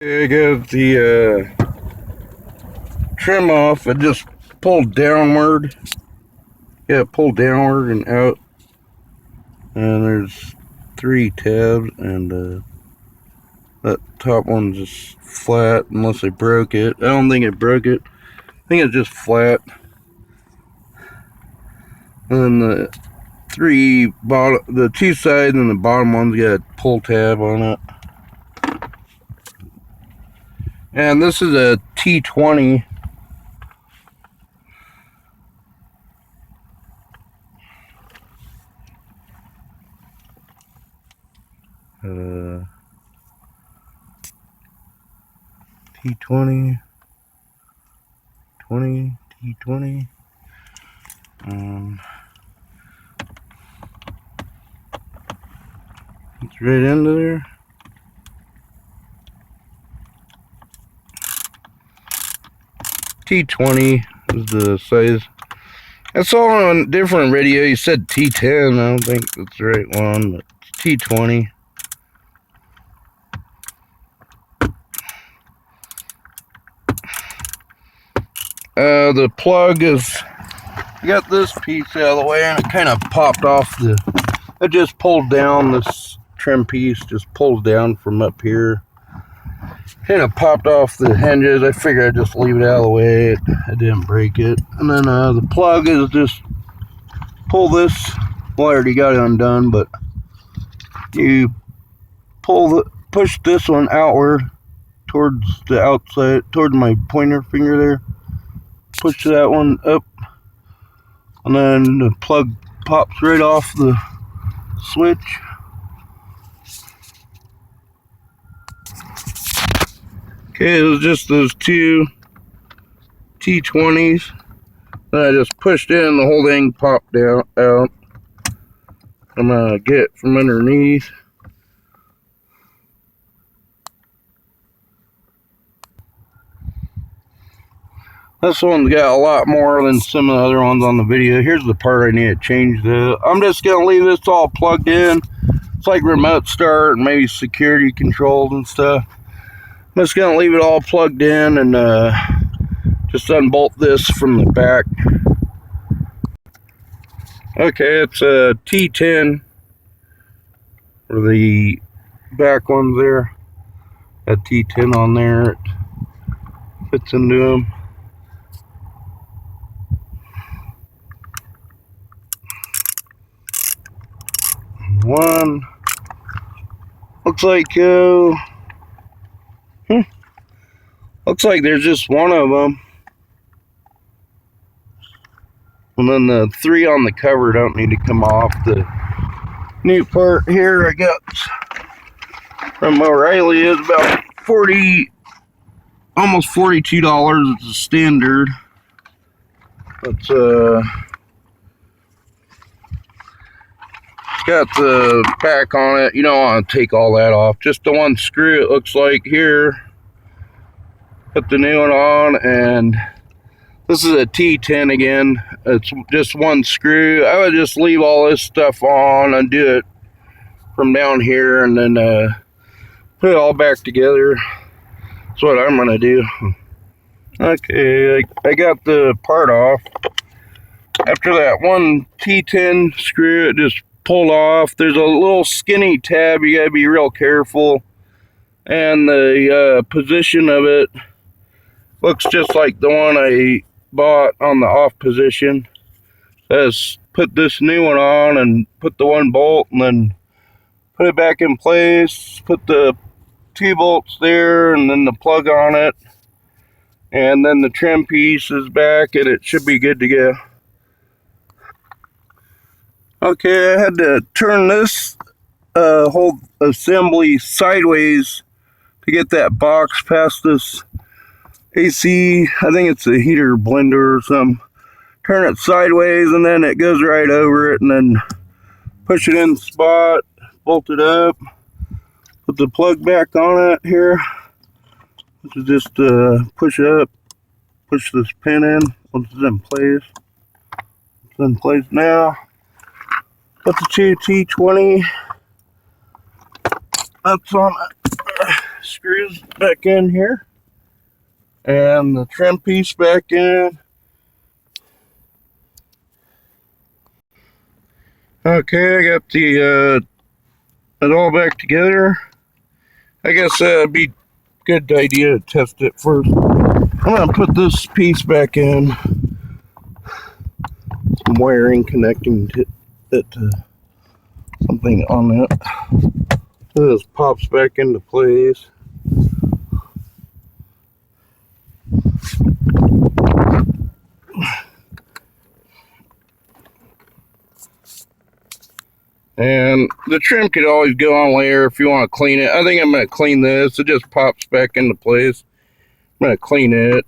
I got the trim off. I just pulled downward. Yeah, pulled downward and out. And there's 3 tabs, and that top one's just flat unless I broke it. I don't think it broke it. I think it's just flat. And then the 2 sides and the bottom one's got a pull tab on it. And this is a T20. T20. T20. It's right into there. T20 is the size. I saw on a different video you said T10. I don't think that's the right one, but it's T20. The plug is, I got this piece out of the way and it kind of popped off it just pulled down. This trim piece just pulls down from up here. Kind of popped off the hinges. I figured I'd just leave it out of the way. I didn't break it. And then the plug is just pull this. Well, I already got it undone, but you push this one outward towards the outside, towards my pointer finger there. Push that one up, and then the plug pops right off the switch. Okay, it was just those 2 T20s. Then I just pushed in, the whole thing popped out. I'm gonna get it from underneath. This one's got a lot more than some of the other ones on the video. Here's the part I need to change though. I'm just gonna leave this all plugged in. It's like remote start and maybe security controls and stuff. I'm just gonna leave it all plugged in and just unbolt this from the back. Okay, it's a T10 for the back ones there. That T10 on there, it fits into them. One looks like looks like there's just one of them, and then the 3 on the cover don't need to come off. The new part here I got from O'Reilly is about almost $42. It's a standard. It's got the back on it. You don't want to take all that off. Just the one screw, it looks like here. Put the new one on, and this is a T10 again. It's just one screw. I would just leave all this stuff on and do it from down here, and then put it all back together. That's what I'm gonna do. Okay, I got the part off. After that one T10 screw, it just pulled off. There's a little skinny tab. You gotta be real careful, and the position of it looks just like the one I bought on the off position. Says put this new one on and put the 1 bolt and then put it back in place. Put the 2 bolts there and then the plug on it, and then the trim piece is back, and it should be good to go. Okay, I had to turn this whole assembly sideways to get that box past this AC. I think it's a heater blender or something. Turn it sideways and then it goes right over it, and then push it in the spot, bolt it up, put the plug back on it here. This is just push up, push this pin in once it's in place. It's in place now. Put the 2 T20 nuts on it. screws back in here. And the trim piece back in. Okay, I got the it all back together. I guess it'd be a good idea to test it first. I'm gonna put this piece back in. Some wiring connecting it to something on it. So this pops back into place. And the trim could always go on later if you want to clean it. I think I'm going to clean this. It just pops back into place. I'm going to clean it.